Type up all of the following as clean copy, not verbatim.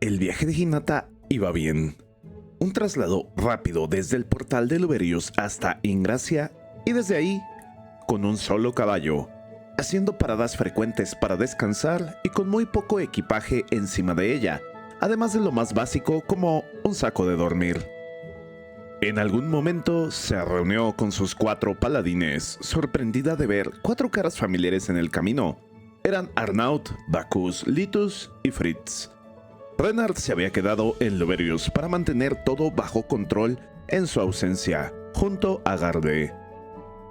El viaje de Hinata iba bien. Un traslado rápido desde el portal de Luberius hasta Ingracia y desde ahí con un solo caballo, haciendo paradas frecuentes para descansar y con muy poco equipaje encima de ella, además de lo más básico como un saco de dormir. En algún momento se reunió con sus 4 paladines, sorprendida de ver 4 caras familiares en el camino. Eran Arnaud, Bacchus, Litus y Fritz. Renard se había quedado en Luberius para mantener todo bajo control en su ausencia, junto a Garde.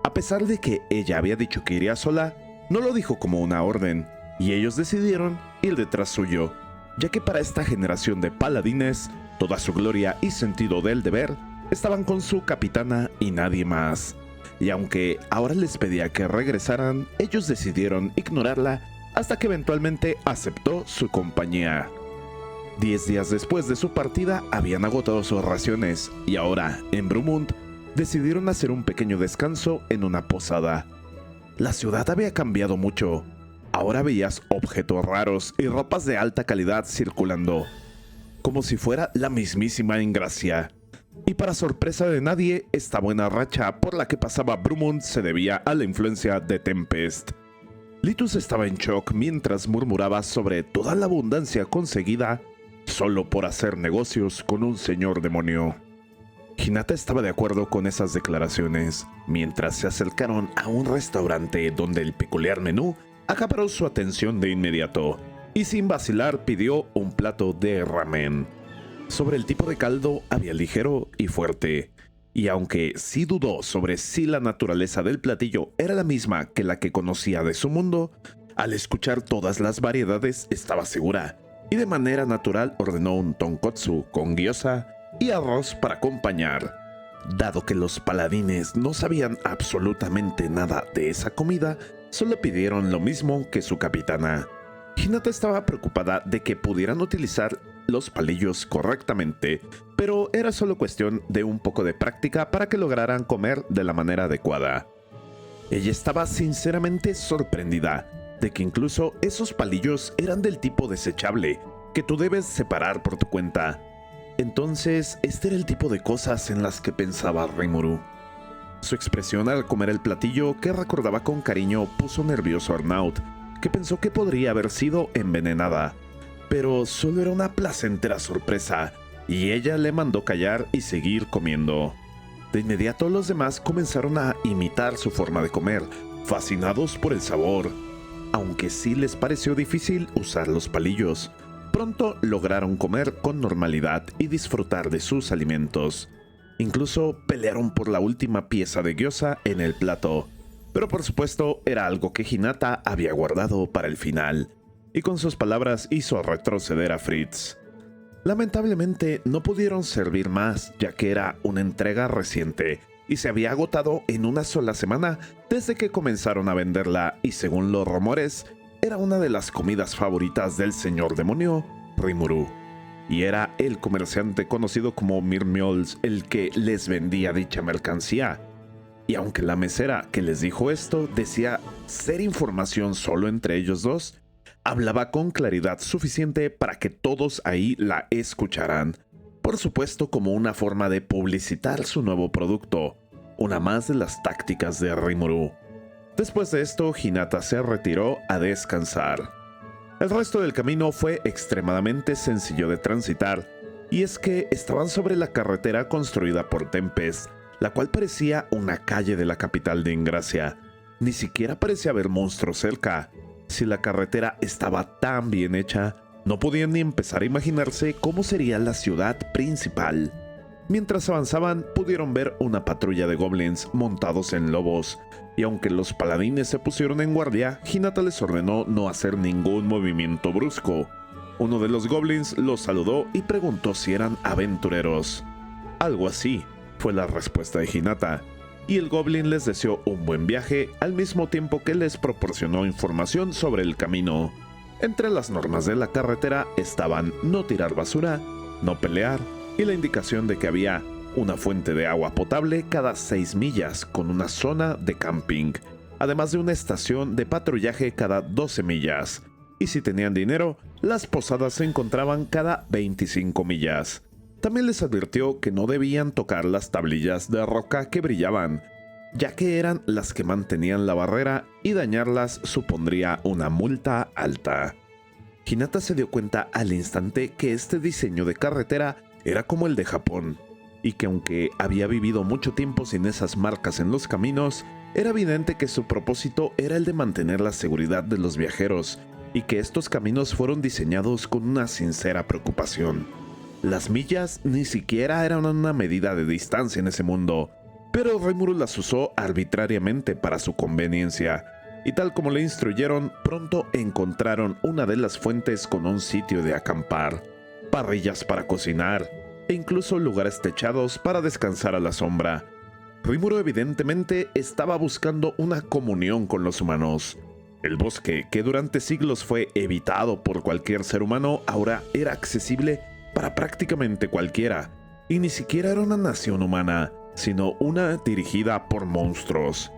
A pesar de que ella había dicho que iría sola, no lo dijo como una orden, y ellos decidieron ir detrás suyo, ya que para esta generación de paladines, toda su gloria y sentido del deber estaban con su capitana y nadie más. Y aunque ahora les pedía que regresaran, ellos decidieron ignorarla hasta que eventualmente aceptó su compañía. 10 días después de su partida habían agotado sus raciones y ahora, en Brumund, decidieron hacer un pequeño descanso en una posada. La ciudad había cambiado mucho. Ahora veías objetos raros y ropas de alta calidad circulando, como si fuera la mismísima Ingracia. Y para sorpresa de nadie, esta buena racha por la que pasaba Brumund se debía a la influencia de Tempest. Litus estaba en shock mientras murmuraba sobre toda la abundancia conseguida solo por hacer negocios con un señor demonio. Hinata estaba de acuerdo con esas declaraciones, mientras se acercaron a un restaurante donde el peculiar menú acaparó su atención de inmediato, y sin vacilar pidió un plato de ramen. Sobre el tipo de caldo había ligero y fuerte, y aunque sí dudó sobre si la naturaleza del platillo era la misma que la que conocía de su mundo, al escuchar todas las variedades estaba segura, y de manera natural ordenó un tonkotsu con gyoza y arroz para acompañar. Dado que los paladines no sabían absolutamente nada de esa comida, solo pidieron lo mismo que su capitana. Hinata estaba preocupada de que pudieran utilizar los palillos correctamente, pero era solo cuestión de un poco de práctica para que lograran comer de la manera adecuada. Ella estaba sinceramente sorprendida de que incluso esos palillos eran del tipo desechable, que tú debes separar por tu cuenta. Entonces, este era el tipo de cosas en las que pensaba Rimuru. Su expresión al comer el platillo, que recordaba con cariño, puso nervioso a Arnaud, que pensó que podría haber sido envenenada. Pero solo era una placentera sorpresa, y ella le mandó callar y seguir comiendo. De inmediato los demás comenzaron a imitar su forma de comer, fascinados por el sabor, aunque sí les pareció difícil usar los palillos. Pronto lograron comer con normalidad y disfrutar de sus alimentos. Incluso pelearon por la última pieza de gyoza en el plato, pero por supuesto era algo que Hinata había guardado para el final, y con sus palabras hizo retroceder a Fritz. Lamentablemente no pudieron servir más, ya que era una entrega reciente y se había agotado en una sola semana desde que comenzaron a venderla, y según los rumores, era una de las comidas favoritas del señor demonio, Rimuru. Y era el comerciante conocido como Mirmiols el que les vendía dicha mercancía. Y aunque la mesera que les dijo esto decía ser información solo entre ellos dos, hablaba con claridad suficiente para que todos ahí la escucharan. Por supuesto, como una forma de publicitar su nuevo producto, una más de las tácticas de Rimuru. Después de esto, Hinata se retiró a descansar. El resto del camino fue extremadamente sencillo de transitar, y es que estaban sobre la carretera construida por Tempest, la cual parecía una calle de la capital de Ingracia. Ni siquiera parecía haber monstruos cerca. Si la carretera estaba tan bien hecha, no podían ni empezar a imaginarse cómo sería la ciudad principal. Mientras avanzaban, pudieron ver una patrulla de goblins montados en lobos, y aunque los paladines se pusieron en guardia, Hinata les ordenó no hacer ningún movimiento brusco. Uno de los goblins los saludó y preguntó si eran aventureros. Algo así fue la respuesta de Hinata, y el goblin les deseó un buen viaje al mismo tiempo que les proporcionó información sobre el camino. Entre las normas de la carretera estaban no tirar basura, no pelear, y la indicación de que había una fuente de agua potable cada 6 millas con una zona de camping, además de una estación de patrullaje cada 12 millas. y si tenían dinero, las posadas se encontraban cada 25 millas. También les advirtió que no debían tocar las tablillas de roca que brillaban, ya que eran las que mantenían la barrera y dañarlas supondría una multa alta. Hinata se dio cuenta al instante que este diseño de carretera era como el de Japón, y que aunque había vivido mucho tiempo sin esas marcas en los caminos, era evidente que su propósito era el de mantener la seguridad de los viajeros, y que estos caminos fueron diseñados con una sincera preocupación. Las millas ni siquiera eran una medida de distancia en ese mundo, pero Rimuru las usó arbitrariamente para su conveniencia, y tal como le instruyeron, pronto encontraron una de las fuentes con un sitio de acampar, parrillas para cocinar, e incluso lugares techados para descansar a la sombra. Rimuru evidentemente estaba buscando una comunión con los humanos. El bosque, que durante siglos fue evitado por cualquier ser humano, ahora era accesible para prácticamente cualquiera, y ni siquiera era una nación humana, sino una dirigida por monstruos.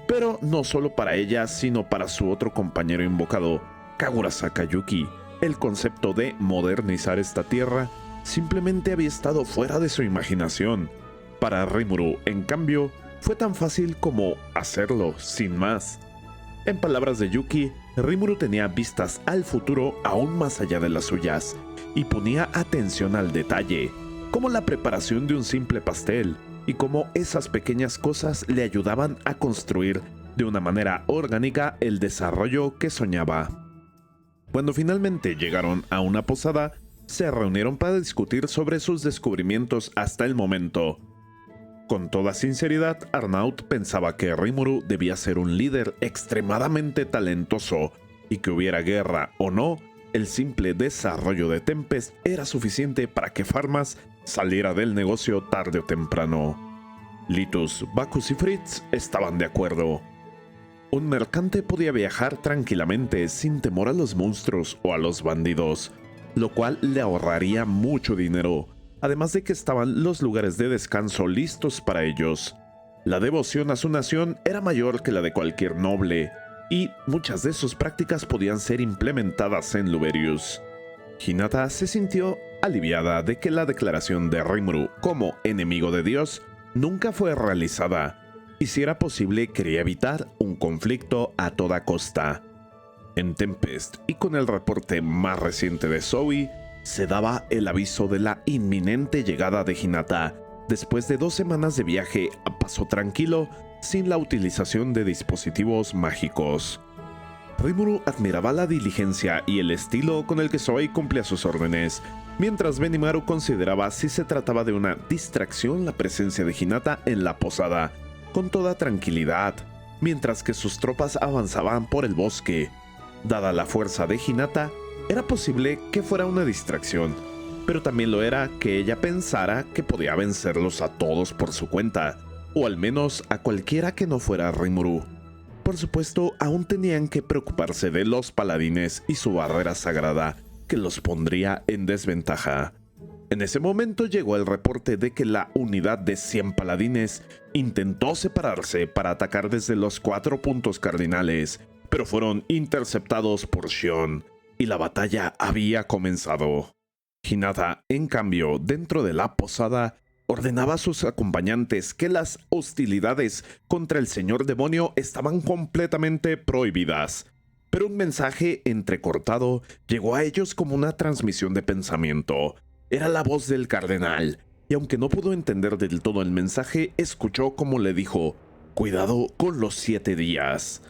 Pero no solo para ella, sino para su otro compañero invocado, Kagura Sakayuki. El concepto de modernizar esta tierra simplemente había estado fuera de su imaginación. Para Rimuru, en cambio, fue tan fácil como hacerlo, sin más. En palabras de Yuki, Rimuru tenía vistas al futuro aún más allá de las suyas, y ponía atención al detalle, como la preparación de un simple pastel, y cómo esas pequeñas cosas le ayudaban a construir de una manera orgánica el desarrollo que soñaba. Cuando finalmente llegaron a una posada, se reunieron para discutir sobre sus descubrimientos hasta el momento. Con toda sinceridad, Arnaud pensaba que Rimuru debía ser un líder extremadamente talentoso, y que hubiera guerra o no, el simple desarrollo de Tempest era suficiente para que Farmas saliera del negocio tarde o temprano. Litus, Bacchus y Fritz estaban de acuerdo. Un mercante podía viajar tranquilamente sin temor a los monstruos o a los bandidos, lo cual le ahorraría mucho dinero, además de que estaban los lugares de descanso listos para ellos. La devoción a su nación era mayor que la de cualquier noble, y muchas de sus prácticas podían ser implementadas en Luberius. Hinata se sintió aliviada de que la declaración de Rimuru como enemigo de Dios nunca fue realizada, y si era posible quería evitar un conflicto a toda costa. En Tempest, y con el reporte más reciente de Zoe, se daba el aviso de la inminente llegada de Hinata, después de 2 semanas de viaje a paso tranquilo, sin la utilización de dispositivos mágicos. Rimuru admiraba la diligencia y el estilo con el que Zoe cumplía sus órdenes, mientras Benimaru consideraba si se trataba de una distracción la presencia de Hinata en la posada, con toda tranquilidad, mientras que sus tropas avanzaban por el bosque. Dada la fuerza de Hinata, era posible que fuera una distracción, pero también lo era que ella pensara que podía vencerlos a todos por su cuenta, o al menos a cualquiera que no fuera Rimuru. Por supuesto, aún tenían que preocuparse de los paladines y su barrera sagrada, que los pondría en desventaja. En ese momento llegó el reporte de que la unidad de 100 paladines intentó separarse para atacar desde los 4 puntos cardinales, pero fueron interceptados por Shion, y la batalla había comenzado. Hinata, en cambio, dentro de la posada, ordenaba a sus acompañantes que las hostilidades contra el señor demonio estaban completamente prohibidas. Pero un mensaje entrecortado llegó a ellos como una transmisión de pensamiento. Era la voz del cardenal, y aunque no pudo entender del todo el mensaje, escuchó como le dijo: «Cuidado con los 7 días».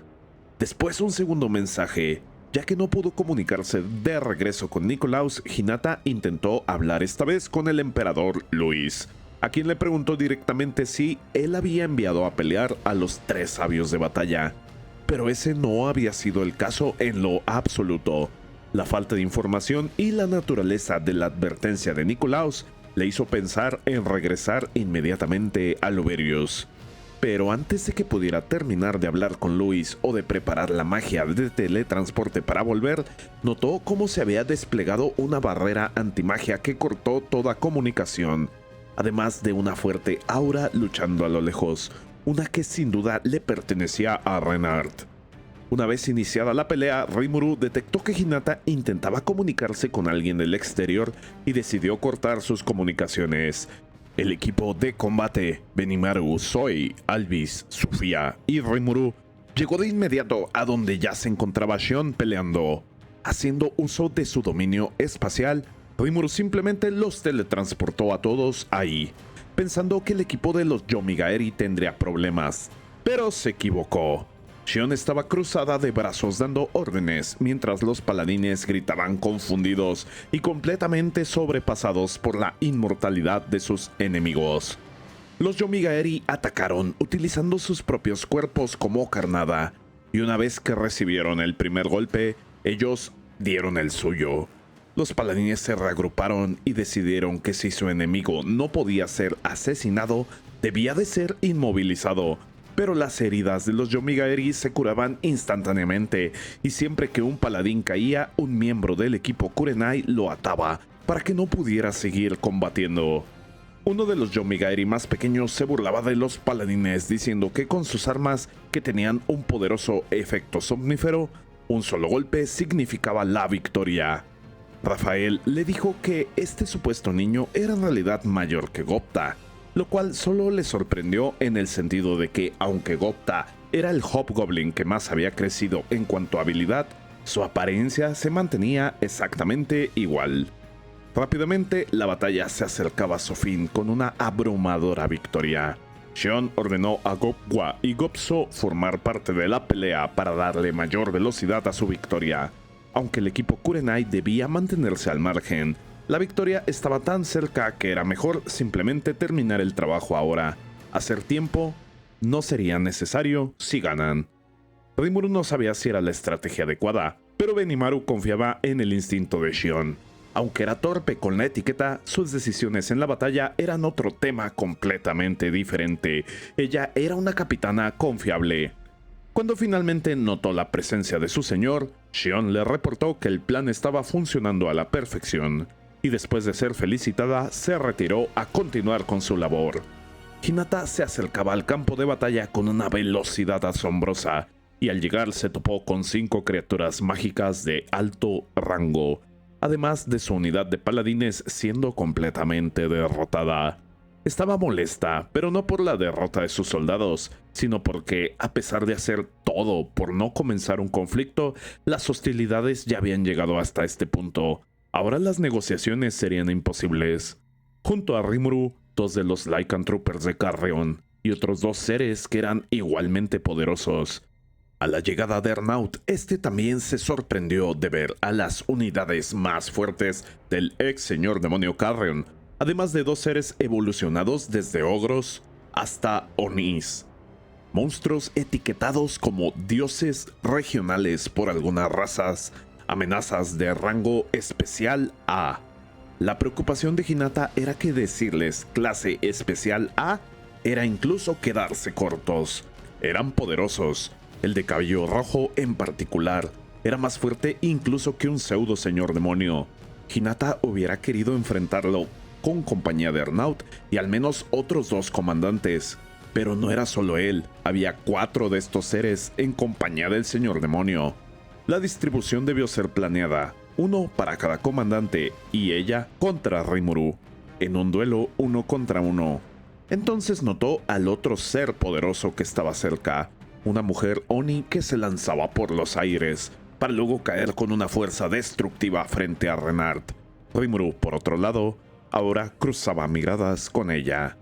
Después un segundo mensaje. Ya que no pudo comunicarse de regreso con Nikolaus, Hinata intentó hablar esta vez con el emperador Luis, a quien le preguntó directamente si él había enviado a pelear a los 3 sabios de batalla. Pero ese no había sido el caso en lo absoluto. La falta de información y la naturaleza de la advertencia de Nikolaus le hizo pensar en regresar inmediatamente a Luberius. Pero antes de que pudiera terminar de hablar con Luis o de preparar la magia de teletransporte para volver, notó cómo se había desplegado una barrera antimagia que cortó toda comunicación, además de una fuerte aura luchando a lo lejos, una que sin duda le pertenecía a Renard. Una vez iniciada la pelea, Rimuru detectó que Hinata intentaba comunicarse con alguien del exterior y decidió cortar sus comunicaciones. El equipo de combate, Benimaru, Zoe, Alvis, Sofía y Rimuru, llegó de inmediato a donde ya se encontraba Shion peleando. Haciendo uso de su dominio espacial, Rimuru simplemente los teletransportó a todos ahí, pensando que el equipo de los Yomigaeri tendría problemas. Pero se equivocó. Shion estaba cruzada de brazos dando órdenes, mientras los paladines gritaban confundidos y completamente sobrepasados por la inmortalidad de sus enemigos. Los Yomigaeri atacaron utilizando sus propios cuerpos como carnada, y una vez que recibieron el primer golpe, ellos dieron el suyo. Los paladines se reagruparon y decidieron que si su enemigo no podía ser asesinado, debía de ser inmovilizado. Pero las heridas de los Yomigaeri se curaban instantáneamente, y siempre que un paladín caía, un miembro del equipo Kurenai lo ataba para que no pudiera seguir combatiendo. Uno de los Yomigaeri más pequeños se burlaba de los paladines diciendo que con sus armas, que tenían un poderoso efecto somnífero, un solo golpe significaba la victoria. Rafael le dijo que este supuesto niño era en realidad mayor que Gopta, lo cual solo le sorprendió en el sentido de que, aunque Gopta era el Hobgoblin que más había crecido en cuanto a habilidad, su apariencia se mantenía exactamente igual. Rápidamente, la batalla se acercaba a su fin con una abrumadora victoria. Shion ordenó a Gopwa y Gopso formar parte de la pelea para darle mayor velocidad a su victoria. Aunque el equipo Kurenai debía mantenerse al margen, la victoria estaba tan cerca que era mejor simplemente terminar el trabajo ahora. Hacer tiempo no sería necesario si ganan. Rimuru no sabía si era la estrategia adecuada, pero Benimaru confiaba en el instinto de Shion. Aunque era torpe con la etiqueta, sus decisiones en la batalla eran otro tema completamente diferente. Ella era una capitana confiable. Cuando finalmente notó la presencia de su señor, Shion le reportó que el plan estaba funcionando a la perfección, y después de ser felicitada, se retiró a continuar con su labor. Hinata se acercaba al campo de batalla con una velocidad asombrosa, y al llegar se topó con 5 criaturas mágicas de alto rango, además de su unidad de paladines siendo completamente derrotada. Estaba molesta, pero no por la derrota de sus soldados, sino porque, a pesar de hacer todo por no comenzar un conflicto, las hostilidades ya habían llegado hasta este punto. Ahora las negociaciones serían imposibles. Junto a Rimuru, 2 de los Lycantroopers de Carrion y otros 2 seres que eran igualmente poderosos. A la llegada de Ernaut, este también se sorprendió de ver a las unidades más fuertes del ex señor demonio Carrion, además de 2 seres evolucionados desde ogros hasta onis. Monstruos etiquetados como dioses regionales por algunas razas, amenazas de rango especial A. La preocupación de Hinata era que decirles clase especial A era incluso quedarse cortos. Eran poderosos. El de cabello rojo en particular era más fuerte incluso que un pseudo señor demonio. Hinata hubiera querido enfrentarlo con compañía de Ernaut y al menos otros 2 comandantes. Pero no era solo él, había 4 de estos seres en compañía del señor demonio. La distribución debió ser planeada, 1 para cada comandante y ella contra Rimuru, en un duelo 1 contra 1. Entonces notó al otro ser poderoso que estaba cerca, una mujer Oni que se lanzaba por los aires, para luego caer con una fuerza destructiva frente a Renard. Rimuru, por otro lado, ahora cruzaba miradas con ella.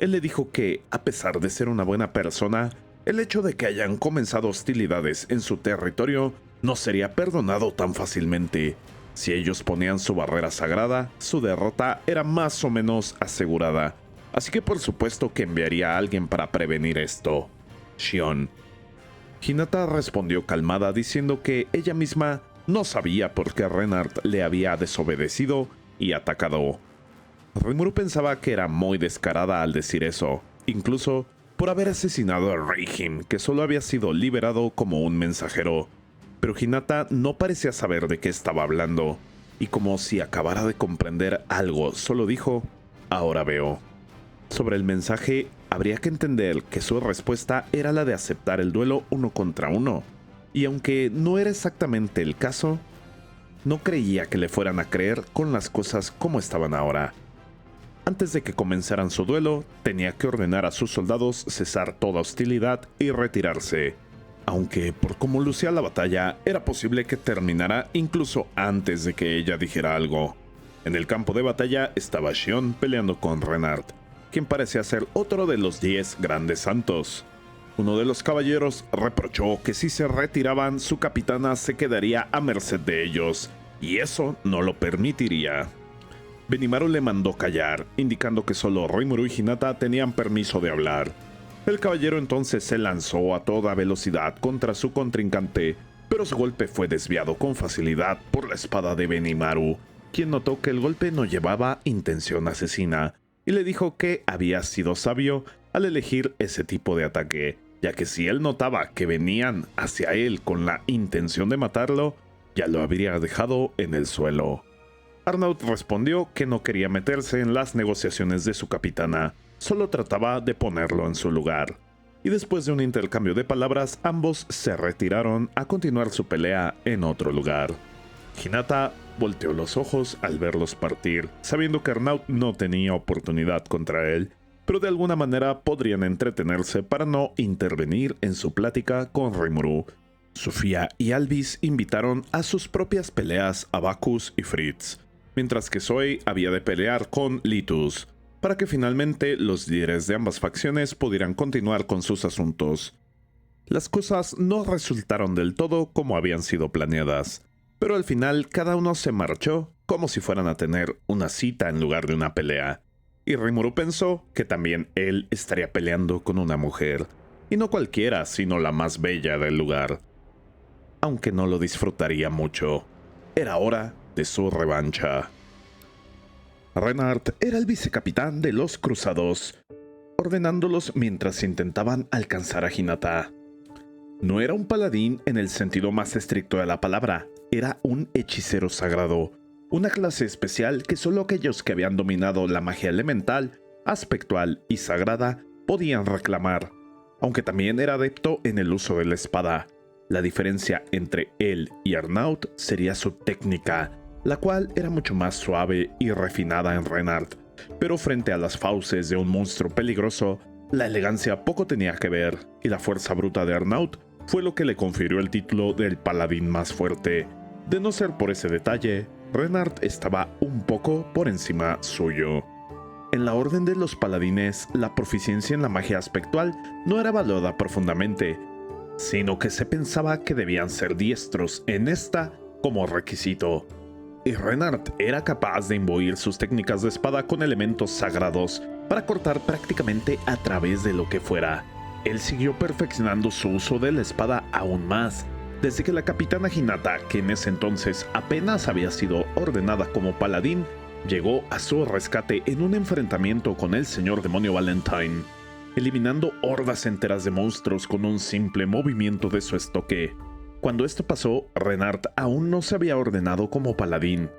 Él le dijo que, a pesar de ser una buena persona, el hecho de que hayan comenzado hostilidades en su territorio no sería perdonado tan fácilmente. Si ellos ponían su barrera sagrada, su derrota era más o menos asegurada. Así que por supuesto que enviaría a alguien para prevenir esto. Shion. Hinata respondió calmada diciendo que ella misma no sabía por qué Renard le había desobedecido y atacado. Rimuru pensaba que era muy descarada al decir eso, incluso por haber asesinado a Reihim, que solo había sido liberado como un mensajero. Pero Hinata no parecía saber de qué estaba hablando, y como si acabara de comprender algo, solo dijo, ahora veo. Sobre el mensaje, habría que entender que su respuesta era la de aceptar el duelo 1 contra 1. y aunque no era exactamente el caso, no creía que le fueran a creer con las cosas como estaban ahora. Antes de que comenzaran su duelo, tenía que ordenar a sus soldados cesar toda hostilidad y retirarse, aunque por cómo lucía la batalla, era posible que terminara incluso antes de que ella dijera algo. En el campo de batalla estaba Xion peleando con Renard, quien parecía ser otro de los 10 grandes santos. Uno de los caballeros reprochó que si se retiraban, su capitana se quedaría a merced de ellos, y eso no lo permitiría. Benimaru le mandó callar, indicando que solo Rimuru y Hinata tenían permiso de hablar. El caballero entonces se lanzó a toda velocidad contra su contrincante, pero su golpe fue desviado con facilidad por la espada de Benimaru, quien notó que el golpe no llevaba intención asesina, y le dijo que había sido sabio al elegir ese tipo de ataque, ya que si él notaba que venían hacia él con la intención de matarlo, ya lo habría dejado en el suelo. Arnaud respondió que no quería meterse en las negociaciones de su capitana, solo trataba de ponerlo en su lugar. Y después de un intercambio de palabras, ambos se retiraron a continuar su pelea en otro lugar. Hinata volteó los ojos al verlos partir, sabiendo que Arnaud no tenía oportunidad contra él, pero de alguna manera podrían entretenerse para no intervenir en su plática con Rimuru. Sofía y Alvis invitaron a sus propias peleas a Bacchus y Fritz, mientras que Zoe había de pelear con Litus, para que finalmente los líderes de ambas facciones pudieran continuar con sus asuntos. Las cosas no resultaron del todo como habían sido planeadas, pero al final cada uno se marchó como si fueran a tener una cita en lugar de una pelea, y Rimuru pensó que también él estaría peleando con una mujer, y no cualquiera sino la más bella del lugar. Aunque no lo disfrutaría mucho, era hora de su revancha. Renard era el vicecapitán de los cruzados, ordenándolos mientras intentaban alcanzar a Hinata. No era un paladín en el sentido más estricto de la palabra, era un hechicero sagrado, una clase especial que solo aquellos que habían dominado la magia elemental, aspectual y sagrada podían reclamar, aunque también era adepto en el uso de la espada. La diferencia entre él y Arnaud sería su técnica, la cual era mucho más suave y refinada en Renard, pero frente a las fauces de un monstruo peligroso, la elegancia poco tenía que ver, y la fuerza bruta de Arnaud fue lo que le confirió el título del paladín más fuerte. De no ser por ese detalle, Renard estaba un poco por encima suyo. En la orden de los paladines, la proficiencia en la magia aspectual no era evaluada profundamente, sino que se pensaba que debían ser diestros en esta como requisito. Y Renard era capaz de imbuir sus técnicas de espada con elementos sagrados para cortar prácticamente a través de lo que fuera. Él siguió perfeccionando su uso de la espada aún más, desde que la capitana Hinata, que en ese entonces apenas había sido ordenada como paladín, llegó a su rescate en un enfrentamiento con el señor demonio Valentine, eliminando hordas enteras de monstruos con un simple movimiento de su estoque. Cuando esto pasó, Renard aún no se había ordenado como paladín.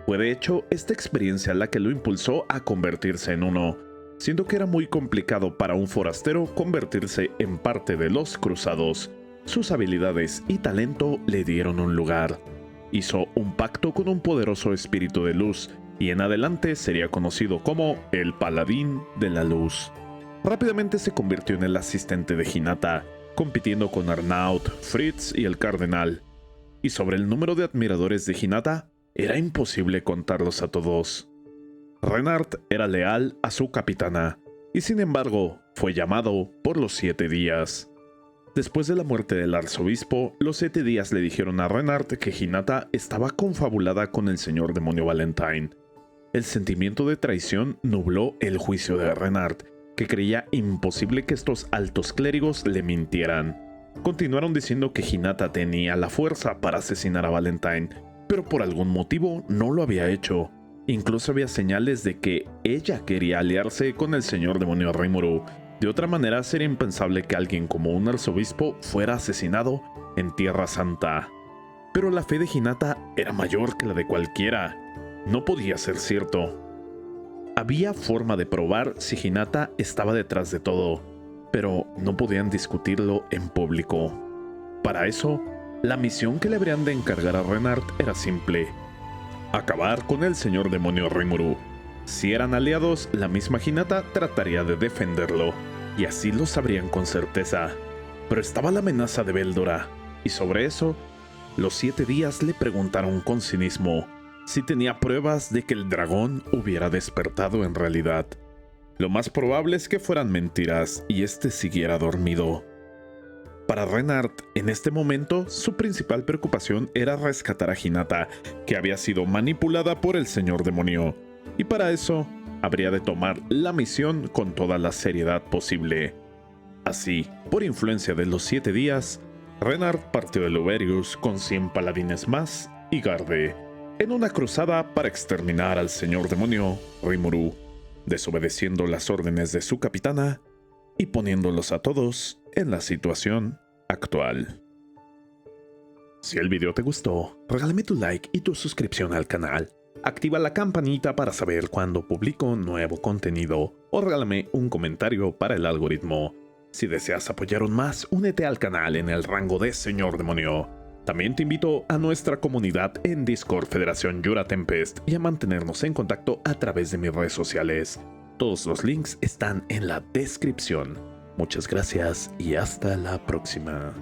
Fue de hecho esta experiencia la que lo impulsó a convertirse en uno, siendo que era muy complicado para un forastero convertirse en parte de los cruzados. Sus habilidades y talento le dieron un lugar. Hizo un pacto con un poderoso espíritu de luz, y en adelante sería conocido como el Paladín de la Luz. Rápidamente se convirtió en el asistente de Hinata, compitiendo con Arnaud, Fritz y el Cardenal. Y sobre el número de admiradores de Hinata, era imposible contarlos a todos. Renard era leal a su capitana, y sin embargo, fue llamado por los 7 días. Después de la muerte del arzobispo, los 7 días le dijeron a Renard que Hinata estaba confabulada con el señor demonio Valentine. El sentimiento de traición nubló el juicio de Renard, que creía imposible que estos altos clérigos le mintieran. Continuaron diciendo que Hinata tenía la fuerza para asesinar a Valentine, pero por algún motivo no lo había hecho. Incluso había señales de que ella quería aliarse con el señor demonio Rimuru. De otra manera, sería impensable que alguien como un arzobispo fuera asesinado en Tierra Santa. Pero la fe de Hinata era mayor que la de cualquiera. No podía ser cierto. Había forma de probar si Hinata estaba detrás de todo, pero no podían discutirlo en público. Para eso, La misión que le habrían de encargar a Renard era simple: acabar con el señor demonio Rimuru. Si eran aliados, la misma Hinata trataría de defenderlo, y así lo sabrían con certeza. Pero estaba la amenaza de Veldora, y sobre eso, los 7 días le preguntaron con cinismo si tenía pruebas de que el dragón hubiera despertado en realidad. Lo más probable es que fueran mentiras y este siguiera dormido. Para Renard, en este momento, su principal preocupación era rescatar a Hinata, que había sido manipulada por el señor demonio, y para eso habría de tomar la misión con toda la seriedad posible. Así, por influencia de los 7 días, Renard partió de Luverius con 100 paladines más y Garde, en una cruzada para exterminar al señor demonio Rimuru, desobedeciendo las órdenes de su capitana y poniéndolos a todos en la situación actual. Si el video te gustó, regálame tu like y tu suscripción al canal. Activa la campanita para saber cuando publico nuevo contenido, o regálame un comentario para el algoritmo. Si deseas apoyar aún más, únete al canal en el rango de Señor Demonio. También te invito a nuestra comunidad en Discord Federación Yura Tempest y a mantenernos en contacto a través de mis redes sociales. Todos los links están en la descripción. Muchas gracias y hasta la próxima.